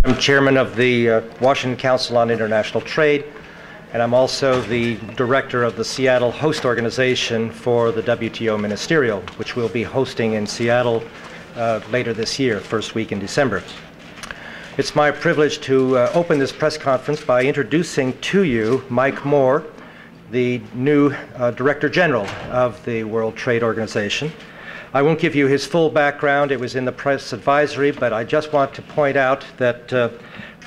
I'm chairman of the Washington Council on International Trade, and I'm also the director of the Seattle host organization for the WTO Ministerial, which we'll be hosting in Seattle later this year, first week in December. It's my privilege to open this press conference by introducing to you Mike Moore, the new Director General of the World Trade Organization. I won't give you his full background, it was in the press advisory, but I just want to point out that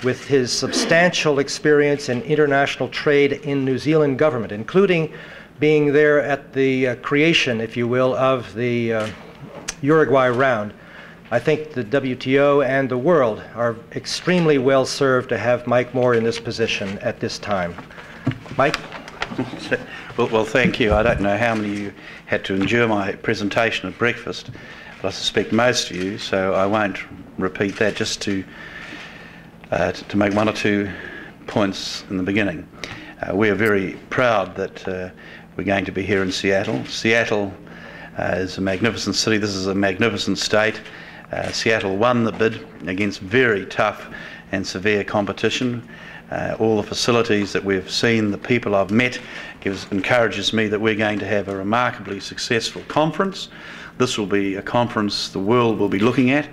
with his substantial experience in international trade in New Zealand government, including being there at the creation, if you will, of the Uruguay round, I think the WTO and the world are extremely well served to have Mike Moore in this position at this time. Mike? Well, thank you. I don't know how many of you had to endure my presentation at breakfast, but I suspect most of you, so I won't repeat that, just to make one or two points in the beginning. We are very proud that we're going to be here in Seattle. Seattle is a magnificent city. This is a magnificent state. Seattle won the bid against very tough and severe competition. All the facilities that we've seen, the people I've met, encourages me that we're going to have a remarkably successful conference. This will be a conference the world will be looking at.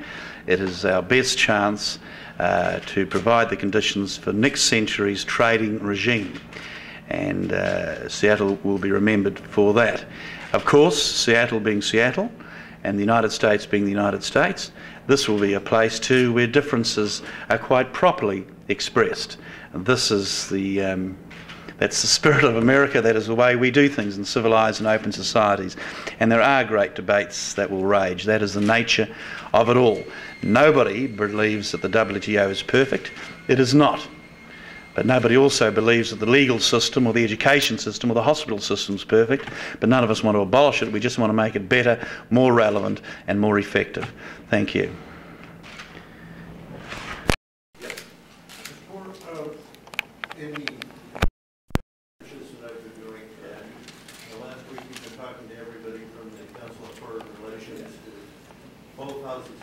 It is our best chance to provide the conditions for next century's trading regime, and Seattle will be remembered for that. Of course, Seattle being Seattle and the United States being the United States, this will be a place too where differences are quite properly expressed. This is that's the spirit of America. That is the way we do things in civilized and open societies. And there are great debates that will rage. That is the nature of it all. Nobody believes that the WTO is perfect. It is not. But nobody also believes that the legal system or the education system or the hospital system is perfect. But none of us want to abolish it. We just want to make it better, more relevant and more effective. Thank you. Any researches that I've been doing, last week we've been talking to everybody from the Council of Foreign Relations to both houses of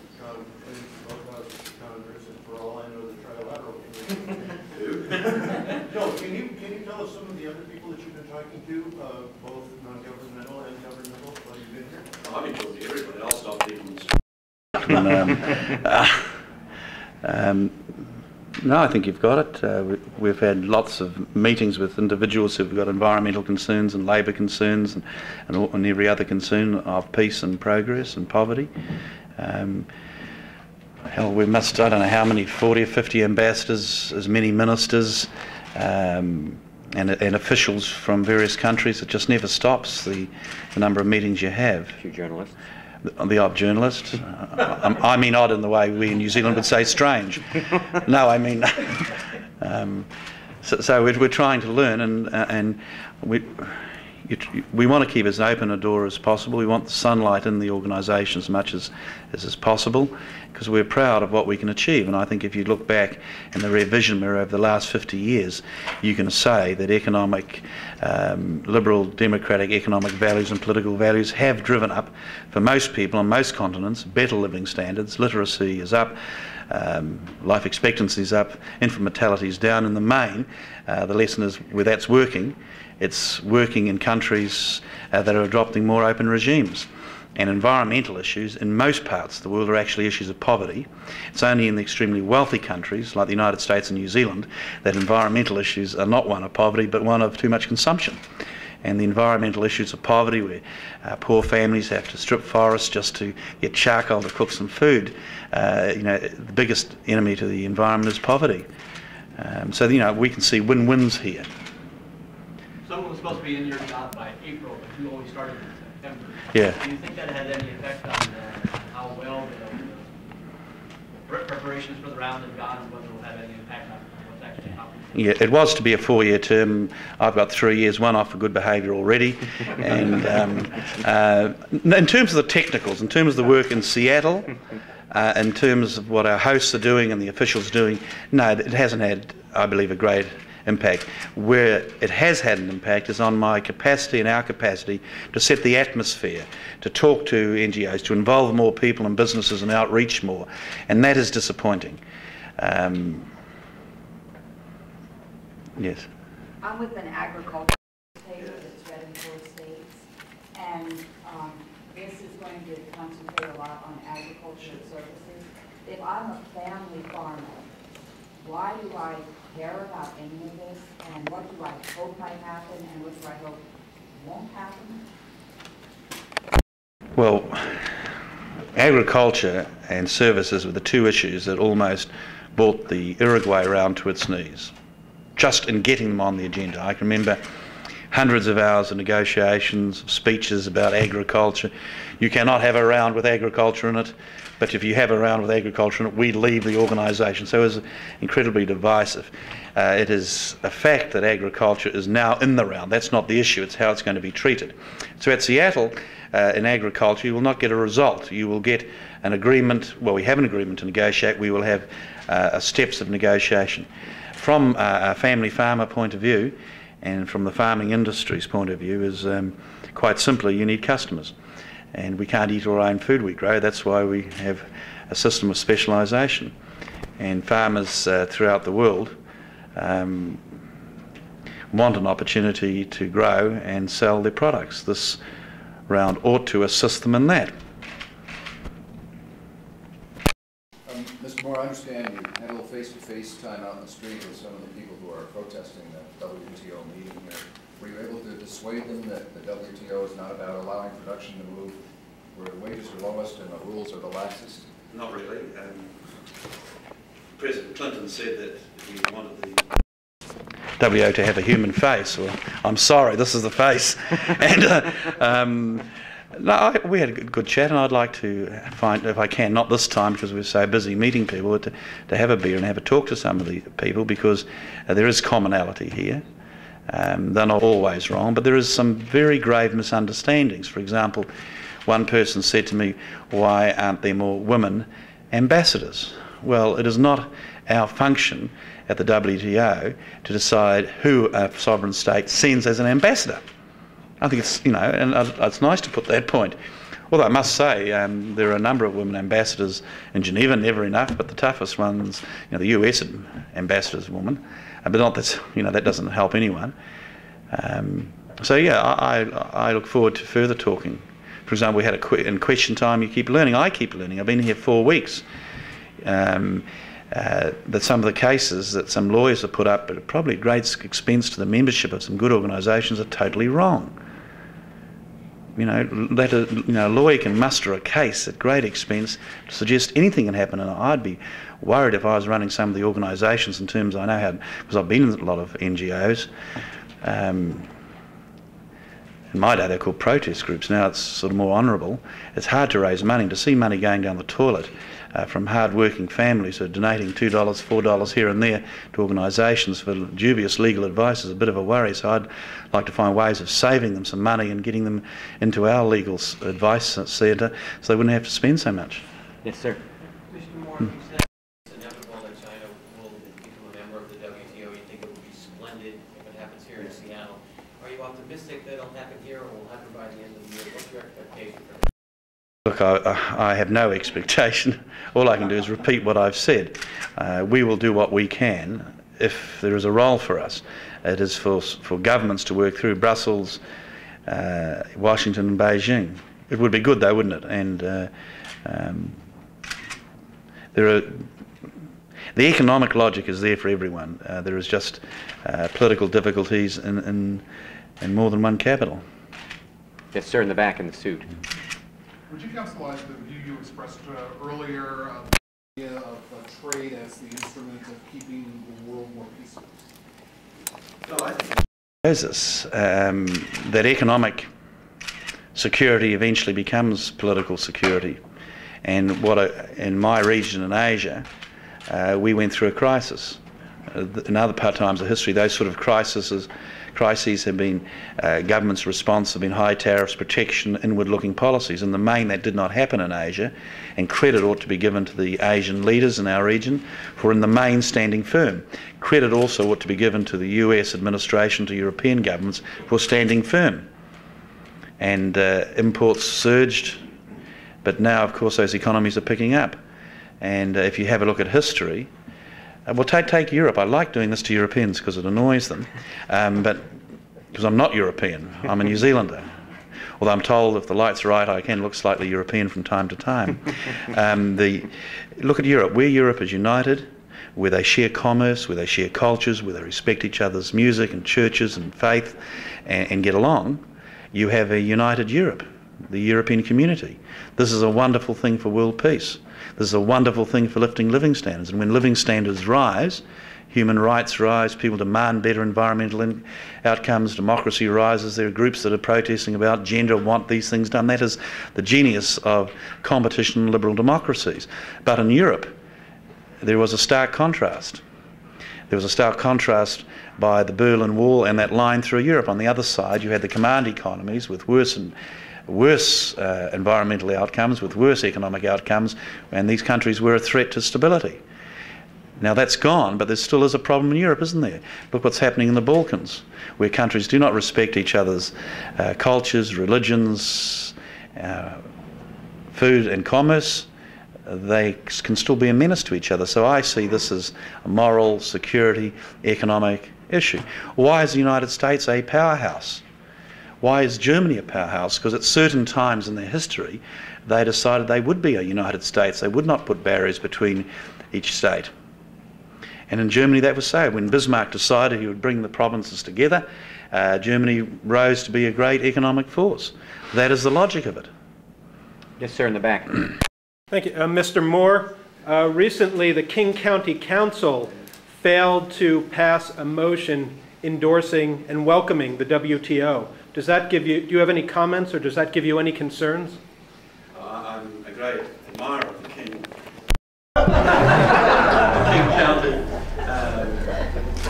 Congress, and for all I know, the Trilateral Committee. No, can you tell us some of the other people that you've been talking to, both non-governmental and governmental, while you've been here? I've been talking to everybody else, not people. No, I think you've got it. We've had lots of meetings with individuals who've got environmental concerns and labour concerns and every other concern of peace and progress and poverty. Hell, we must, I don't know how many, 40 or 50 ambassadors, as many ministers and officials from various countries. It just never stops, the number of meetings you have. A few journalists. The odd journalist. I mean odd in the way we in New Zealand would say strange. No, I mean so we're trying to learn, and we want to keep as open a door as possible. We want the sunlight in the organisation as much as is possible, because we're proud of what we can achieve. And I think if you look back in the rear vision mirror over the last 50 years, you can say that economic, liberal, democratic economic values and political values have driven up, for most people on most continents, better living standards. Literacy is up, life expectancy is up, infant mortality is down. In the main, the lesson is where that's working. It's working in countries that are adopting more open regimes. And environmental issues in most parts of the world are actually issues of poverty. It's only in the extremely wealthy countries like the United States and New Zealand that environmental issues are not one of poverty but one of too much consumption. And the environmental issues of poverty, where poor families have to strip forests just to get charcoal to cook some food, the biggest enemy to the environment is poverty. So we can see win-wins here. Someone was supposed to be in your job by April, but you only started in September. Yeah. Do you think that had any effect on how well the preparations for the round have gone, and whether it will have any impact on what's actually happening? Yeah, it was to be a 4-year term. I've got 3 years, one off for good behaviour already. And in terms of the technicals, in terms of the work in Seattle, in terms of what our hosts are doing and the officials are doing, no, it hasn't had, I believe, a great impact. Where it has had an impact is on my capacity and our capacity to set the atmosphere, to talk to NGOs, to involve more people and businesses and outreach more, and that is disappointing. Yes. I'm with an agricultural paper that's read in 4 states, and this is going to concentrate a lot on agricultural services. If I'm a family farmer, why do I care about any of this, and what do I hope might happen, and what do I hope won't happen? Well, agriculture and services were the two issues that almost brought the Uruguay round to its knees, just in getting them on the agenda. I can remember hundreds of hours of negotiations, speeches about agriculture. You cannot have a round with agriculture in it, but if you have a round with agriculture in it, we leave the organisation. So it was incredibly divisive. It is a fact that agriculture is now in the round. That's not the issue, it's how it's going to be treated. So at Seattle, in agriculture, you will not get a result. You will get an agreement. Well, we have an agreement to negotiate. We will have steps of negotiation. From a family farmer point of view, and from the farming industry's point of view, is quite simply you need customers. And we can't eat all our own food we grow. That's why we have a system of specialisation. And farmers throughout the world want an opportunity to grow and sell their products. This round ought to assist them in that. Mr. Moore, I understand you had a little face-to-face time out in the street with some of the people who are protesting the WTO meeting here. Were you able to dissuade them that the WTO is not about allowing production to move where the wages are lowest and the rules are the laxest? Not really. President Clinton said that he wanted the WTO to have a human face. Well, I'm sorry, this is the face. And we had a good chat, and I'd like to find, if I can, not this time because we're so busy meeting people, to have a beer and have a talk to some of the people, because there is commonality here. They're not always wrong, but there is some very grave misunderstandings. For example, one person said to me, why aren't there more women ambassadors? Well, it is not our function at the WTO to decide who a sovereign state sends as an ambassador. I think it's, and it's nice to put that point. Although I must say, there are a number of women ambassadors in Geneva, never enough, but the toughest ones, the US ambassador's a woman, but not that, that doesn't help anyone. So yeah, I look forward to further talking. For example, we had in question time, you keep learning. I keep learning. I've been here 4 weeks. That some of the cases that some lawyers have put up, but probably at great expense to the membership of some good organisations, are totally wrong. A lawyer can muster a case at great expense to suggest anything can happen, and I'd be worried if I was running some of the organisations in terms I know how, because I've been in a lot of NGOs. In my day they're called protest groups, now it's sort of more honourable. It's hard to raise money, to see money going down the toilet from hard-working families who are donating $2, $4 here and there to organisations for dubious legal advice is a bit of a worry, so I'd like to find ways of saving them some money and getting them into our legal advice centre so they wouldn't have to spend so much. Yes, sir. Mr. Moore, you said it's inevitable that China will become a member of the WTO. You think it would be splendid if it happens here in Seattle. Are you optimistic that it'll happen here, or will happen by the end of the year? What's your expectation for that? Look, I have no expectation. All I can do is repeat what I've said. We will do what we can if there is a role for us. It is for governments to work through Brussels, Washington and Beijing. It would be good though, wouldn't it? And the economic logic is there for everyone. There is just political difficulties in more than one capital. Yes, sir, in the back in the suit. Would you counselize the view you expressed earlier of the idea of trade as the instrument of keeping the world more peaceful? No, I think it shows us that economic security eventually becomes political security. And in my region in Asia, we went through a crisis. In other times of history, those sort of crises have been, government's response have been high tariffs, protection, inward-looking policies. In the main, that did not happen in Asia, and credit ought to be given to the Asian leaders in our region for in the main standing firm. Credit also ought to be given to the US administration, to European governments for standing firm. And imports surged, but now, of course, those economies are picking up. And if you have a look at history, Well, take Europe. I like doing this to Europeans because it annoys them, but because I'm not European, I'm a New Zealander. Although I'm told if the light's right, I can look slightly European from time to time. Look at Europe. Where Europe is united, where they share commerce, where they share cultures, where they respect each other's music and churches and faith and get along, you have a united Europe, the European community. This is a wonderful thing for world peace. This is a wonderful thing for lifting living standards. And when living standards rise, human rights rise, people demand better environmental outcomes, democracy rises, there are groups that are protesting about gender, want these things done. That is the genius of competition in liberal democracies. But in Europe, there was a stark contrast. There was a stark contrast by the Berlin Wall and that line through Europe. On the other side, you had the command economies with worse environmental outcomes, with worse economic outcomes, and these countries were a threat to stability. Now that's gone, but there still is a problem in Europe, isn't there? Look what's happening in the Balkans, where countries do not respect each other's cultures, religions, food and commerce. They can still be a menace to each other. So I see this as a moral, security, economic issue. Why is the United States a powerhouse? Why is Germany a powerhouse? Because at certain times in their history, they decided they would be a United States. They would not put barriers between each state. And in Germany that was so. When Bismarck decided he would bring the provinces together, Germany rose to be a great economic force. That is the logic of it. Yes, sir, in the back. Thank you. Mr. Moore, recently the King County Council failed to pass a motion endorsing and welcoming the WTO. Does that give you, do you have any comments, or does that give you any concerns? I'm a great admirer of the King County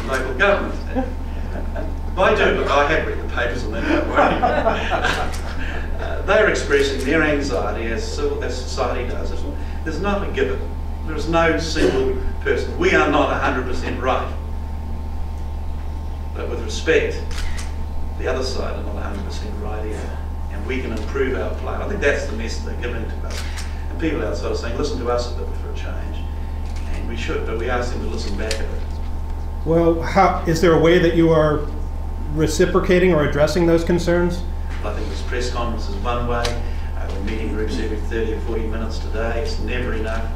local government. I do, look, I have read the papers on that, don't worry. They're expressing their anxiety as society does. There's not a given. There is no single person. We are not 100% right. But with respect, the other side are not 100% right either. And we can improve our play. I think that's the message they're giving to us. And people outside are saying, listen to us a bit for a change. And we should, but we ask them to listen back a bit. Well, is there a way that you are reciprocating or addressing those concerns? I think this press conference is one way. We're meeting groups every 30 or 40 minutes today. It's never enough.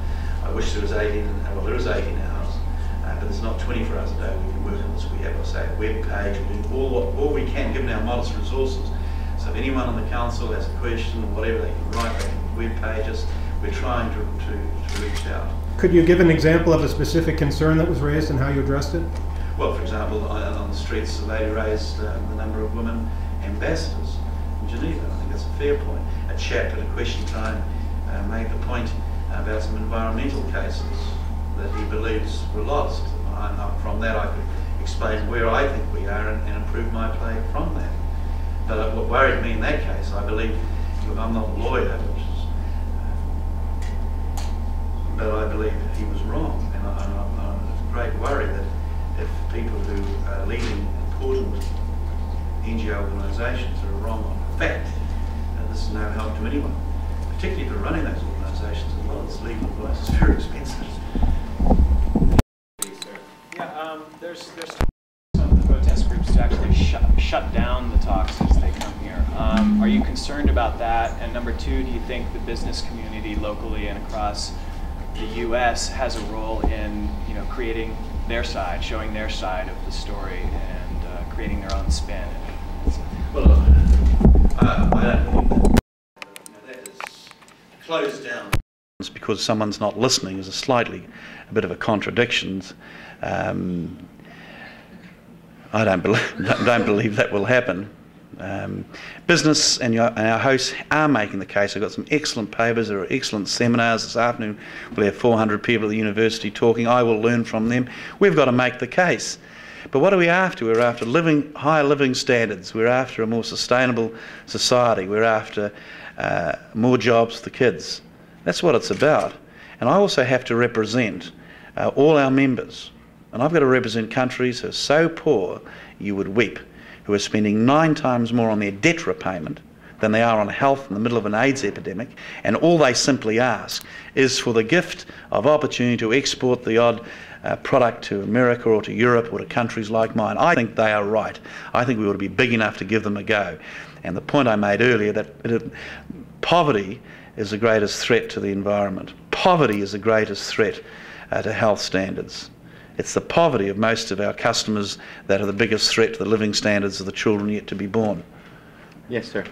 I wish there was 18, well there is 18 hours, but there's not 24 hours a day we can work on this. We have, I say, a web page. We do all we can given our modest resources. So if anyone on the council has a question or whatever, they can write back in web pages. We're trying to reach out. Could you give an example of a specific concern that was raised and how you addressed it? Well, for example, on the streets, a lady raised the number of women ambassadors in Geneva. I think that's a fair point. A chap at a question time made the point about some environmental cases that he believes were lost. From that I could explain where I think we are and improve my play from that. But what worried me in that case, I believe, look, I'm not a lawyer, but I believe he was wrong. And I'm great worry that if people who are leading important NGO organisations are wrong on fact, this is no help to anyone, particularly if they're running those organisations as well. It's legal advice, it's very expensive. Yeah, there's some of the protest groups to actually shut down the talks as they come here. Are you concerned about that? And number two, do you think the business community locally and across the U.S. has a role in, creating their side, showing their side of the story, and creating their own spin? Well, I don't believe that. That is closed down. It's because someone's not listening is a bit of a contradiction. I don't believe that will happen. Business and our hosts are making the case. I've got some excellent papers. There are excellent seminars this afternoon. We'll have 400 people at the university talking. I will learn from them. We've got to make the case. But what are we after? We're after higher living standards. We're after a more sustainable society. We're after more jobs for the kids. That's what it's about. And I also have to represent all our members. And I've got to represent countries who are so poor you would weep, who are spending 9 times more on their debt repayment than they are on health in the middle of an AIDS epidemic, and all they simply ask is for the gift of opportunity to export the odd product to America or to Europe or to countries like mine. I think they are right. I think we ought to be big enough to give them a go. And the point I made earlier, that poverty is the greatest threat to the environment. Poverty is the greatest threat to health standards. It's the poverty of most of our customers that are the biggest threat to the living standards of the children yet to be born. Yes, sir.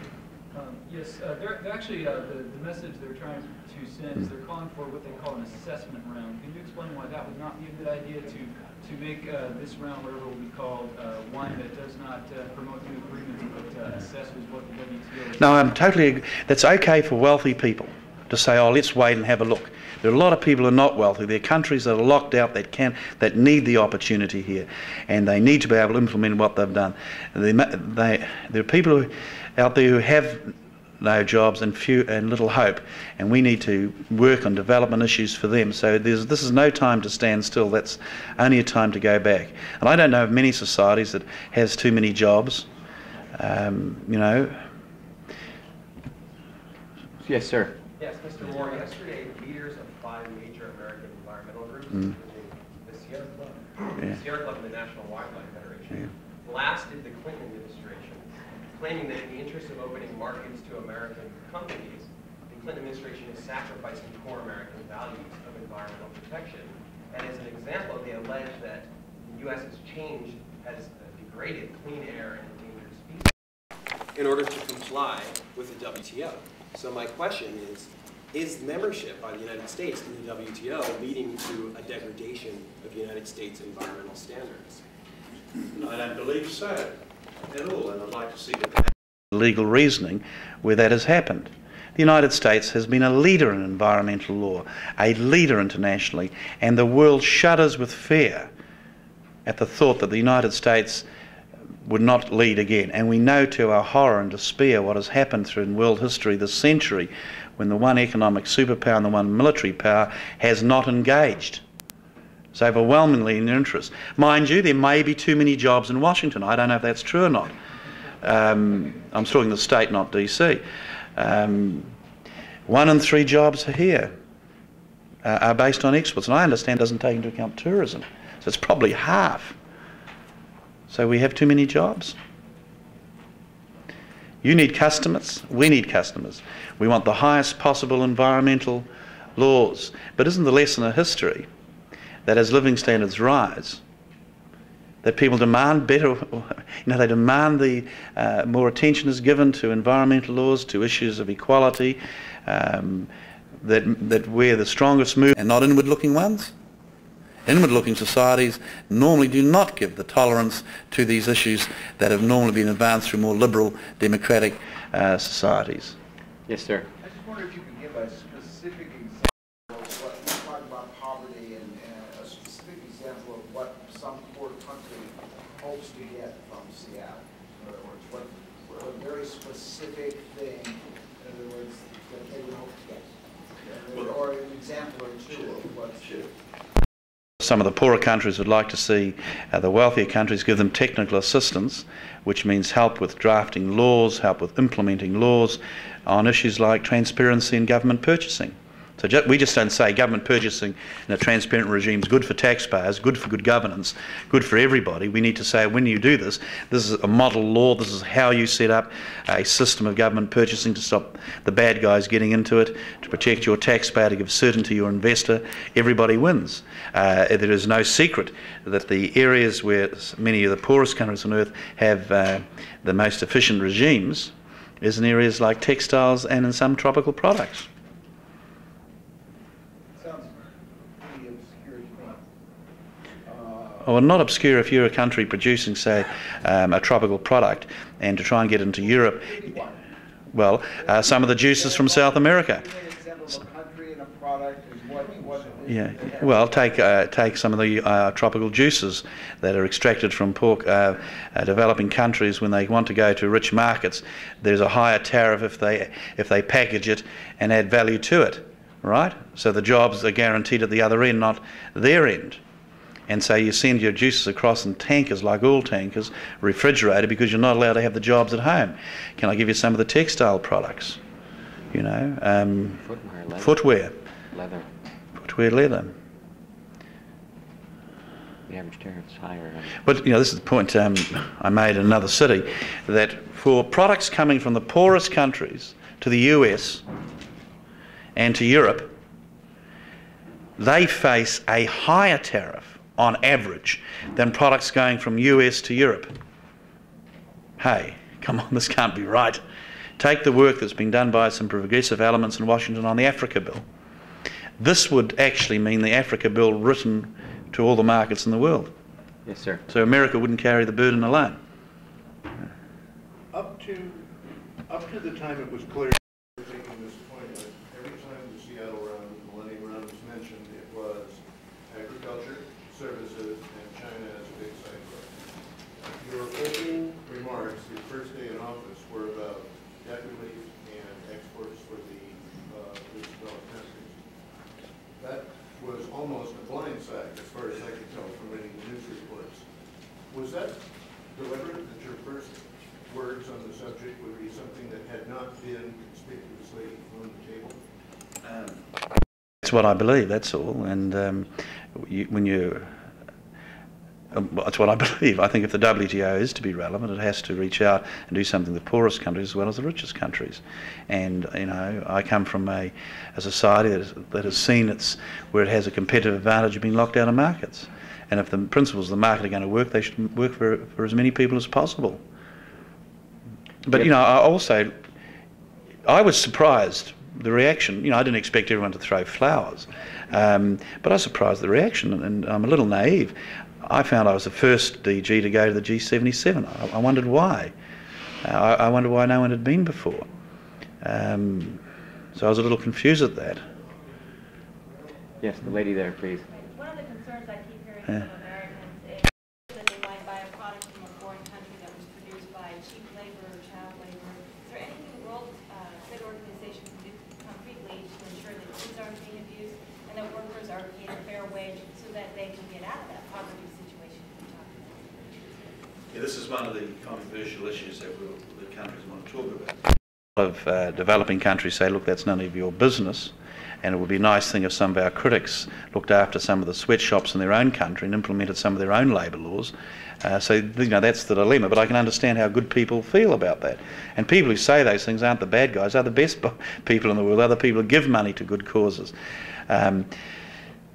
Yes, they're actually, the message they're trying to send is they're calling for what they call an assessment round. Can you explain why that would not be a good idea to make this round, whatever it will be called, one that does not promote new agreements but assesses what the WTO is? No, I'm totally, that's okay for wealthy people to say, oh, let's wait and have a look. There are a lot of people who are not wealthy. There are countries that are locked out that need the opportunity here, and they need to be able to implement what they've done. There are people out there who have no jobs and little hope, and we need to work on development issues for them. So this is no time to stand still. That's only a time to go back. And I don't know of many societies that has too many jobs. You know. Yes, sir. Yes, Mr. Moore, yesterday leaders of 5 major American environmental groups, including the Sierra Club and the National Wildlife Federation, blasted the Clinton administration, claiming that in the interest of opening markets to American companies, the Clinton administration is sacrificing core American values of environmental protection. And as an example, they allege that the U.S.'s change has degraded clean air and endangered species in order to comply with the WTO. So my question is membership by the United States in the WTO leading to a degradation of United States environmental standards? I don't believe so at all, and I'd like to see the legal reasoning where that has happened. The United States has been a leader in environmental law, a leader internationally, and the world shudders with fear at the thought that the United States would not lead again. And we know to our horror and despair what has happened through in world history this century when the one economic superpower and the one military power has not engaged. It's overwhelmingly in their interest. Mind you, there may be too many jobs in Washington. I don't know if that's true or not. I'm talking the state, not DC. 1 in 3 jobs here are based on exports, and I understand doesn't take into account tourism. So it's probably half. So we have too many jobs. You need customers, we need customers. We want the highest possible environmental laws. But isn't the lesson of history that as living standards rise, that people demand better, they demand the more attention is given to environmental laws, to issues of equality, that we're the strongest move and not inward-looking ones? Inward-looking societies normally do not give the tolerance to these issues that have normally been advanced through more liberal, democratic societies. Yes, sir. I just wonder if you could give a specific example of what you talk about poverty and a specific example of what some poor country hopes to get from Seattle. In other words, what a very specific thing, in other words, that they would hope to get. Or an example or two of what's Some of the poorer countries would like to see the wealthier countries give them technical assistance, which means help with drafting laws, help with implementing laws on issues like transparency in government purchasing. So we just don't say government purchasing in a transparent regime is good for taxpayers, good for good governance, good for everybody. We need to say when you do this, this is a model law, this is how you set up a system of government purchasing to stop the bad guys getting into it, to protect your taxpayer, to give certainty to your investor. Everybody wins. There is no secret that the areas where many of the poorest countries on earth have the most efficient regimes is in areas like textiles and in some tropical products. Well, not obscure if you're a country producing, say, a tropical product, and to try and get into Europe, well, some of the juices from South America. Yeah, well, take some of the tropical juices that are extracted from developing countries when they want to go to rich markets. There's a higher tariff if they package it and add value to it, right? So the jobs are guaranteed at the other end, not their end. And so you send your juices across in tankers, like oil tankers, refrigerated, because you're not allowed to have the jobs at home. Can I give you some of the textile products? You know, footwear, leather. Footwear, leather. The average tariff's higher. But you know, this is the point I made in another city, that for products coming from the poorest countries to the US and to Europe, they face a higher tariff on average than products going from US to Europe. Hey, come on, this can't be right. Take the work that's been done by some progressive elements in Washington on the Africa Bill. This would actually mean the Africa Bill written to all the markets in the world. Yes, sir. So America wouldn't carry the burden alone. Up to the time it was clear, making this point, that every time the Seattle round, the Millennium Round was mentioned, it was agriculture, services, and China as a big side growth. Your opening remarks, your first day in office, were about debt relief and exports for the least developed countries. That was almost a blindside, as far as I could tell from reading the news reports. Was that deliberate, that your first words on the subject would be something that had not been conspicuously on the table? That's what I believe, that's all. And that's what I believe. I think if the WTO is to be relevant, it has to reach out and do something to the poorest countries as well as the richest countries. And you know, I come from a society that has seen where it has a competitive advantage of being locked out of markets. And if the principles of the market are going to work, they should work for as many people as possible. But you know, I was surprised the reaction. You know, I didn't expect everyone to throw flowers, but I was surprised the reaction, and I'm a little naive. I found I was the first DG to go to the G77. I wondered why. I wondered why no one had been before. So I was a little confused at that. Yes, the lady there, please. One of the concerns I keep hearing from Americans is that they might buy a product from a foreign country that was produced by cheap labor or child labor. Is there anything the World Trade Organization can do concretely to ensure that kids aren't being abused and that workers are paid a fair wage so that they can get out of that poverty situation we're talking about? Yeah, this is one of the controversial issues that the countries want to talk about. A lot of developing countries say, look, that's none of your business. And it would be a nice thing if some of our critics looked after some of the sweatshops in their own country and implemented some of their own labour laws. So, you know, that's the dilemma. But I can understand how good people feel about that. And people who say those things aren't the bad guys, they're the best people in the world. They're the people who give money to good causes.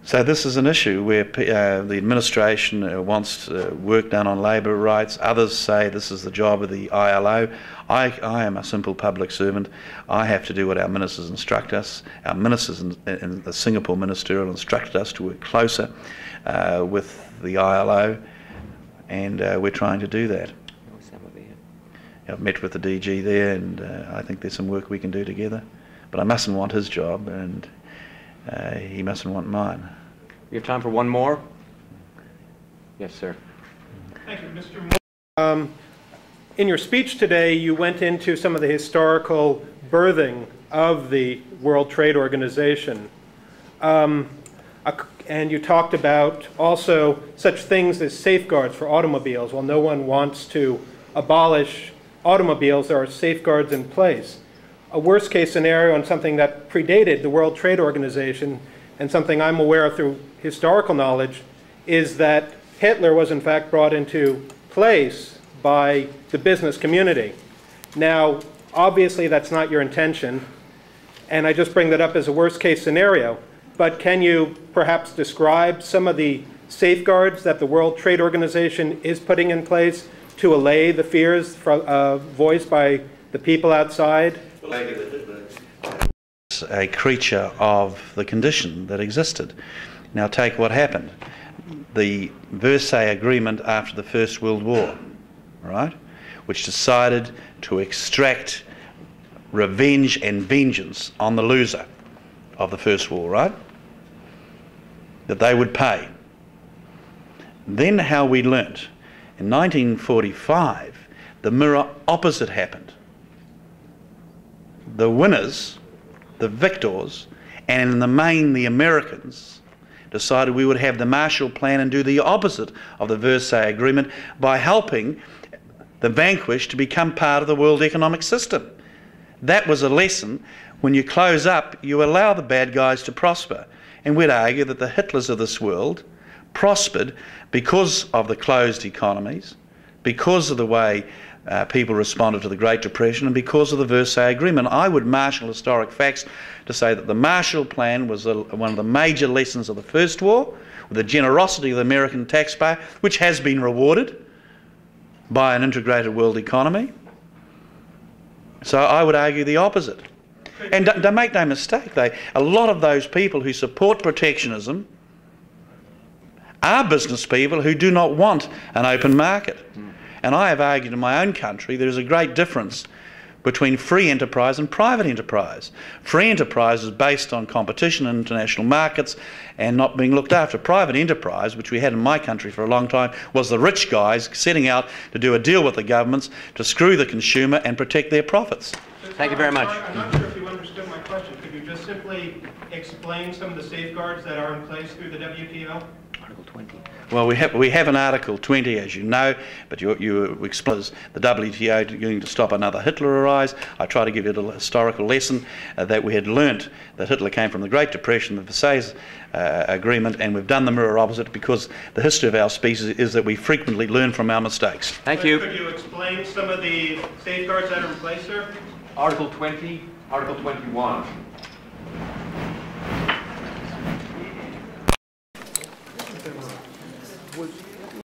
So this is an issue where the administration wants work done on labour rights. Others say this is the job of the ILO. I am a simple public servant. I have to do what our ministers instruct us. Our ministers in the Singapore ministerial instructed us to work closer with the ILO, and we're trying to do that. I've met with the DG there, and I think there's some work we can do together. But I mustn't want his job, and he mustn't want mine. We have time for one more. Yes, sir. Thank you, Mr. Moore. In your speech today, you went into some of the historical birthing of the World Trade Organization. And you talked about also such things as safeguards for automobiles. While no one wants to abolish automobiles, there are safeguards in place. A worst-case scenario and something that predated the World Trade Organization, and something I'm aware of through historical knowledge, is that Hitler was in fact brought into place by the business community. Now, obviously that's not your intention, and I just bring that up as a worst-case scenario, but can you perhaps describe some of the safeguards that the World Trade Organization is putting in place to allay the fears voiced by the people outside? A creature of the condition that existed. Now take what happened. The Versailles Agreement after the First World War, right, which decided to extract revenge and vengeance on the loser of the First War, right, that they would pay. Then how we learnt. In 1945, the mirror opposite happened. The winners, the victors, and in the main the Americans, decided we would have the Marshall Plan and do the opposite of the Versailles Agreement by helping the vanquished to become part of the world economic system. That was a lesson. When you close up, you allow the bad guys to prosper. And we'd argue that the Hitlers of this world prospered because of the closed economies, because of the way people responded to the Great Depression, and because of the Versailles Agreement. I would marshal historic facts to say that the Marshall Plan was one of the major lessons of the First War, with the generosity of the American taxpayer, which has been rewarded by an integrated world economy. So I would argue the opposite. And don't make no mistake, a lot of those people who support protectionism are business people who do not want an open market. And I have argued in my own country there is a great difference between free enterprise and private enterprise. Free enterprise is based on competition in international markets and not being looked after. Private enterprise, which we had in my country for a long time, was the rich guys setting out to do a deal with the governments to screw the consumer and protect their profits. Thank you very much. I'm not sure if you understood my question. Could you just simply explain some of the safeguards that are in place through the WTO? Article 20. Well, we have an Article 20, as you know, but you explain the WTO going to stop another Hitler arise. I try to give you a historical lesson that we had learnt that Hitler came from the Great Depression, the Versailles Agreement, and we've done the mirror opposite because the history of our species is that we frequently learn from our mistakes. Thank you. Could you explain some of the safeguards that are in place, sir? Article 20, Article 21.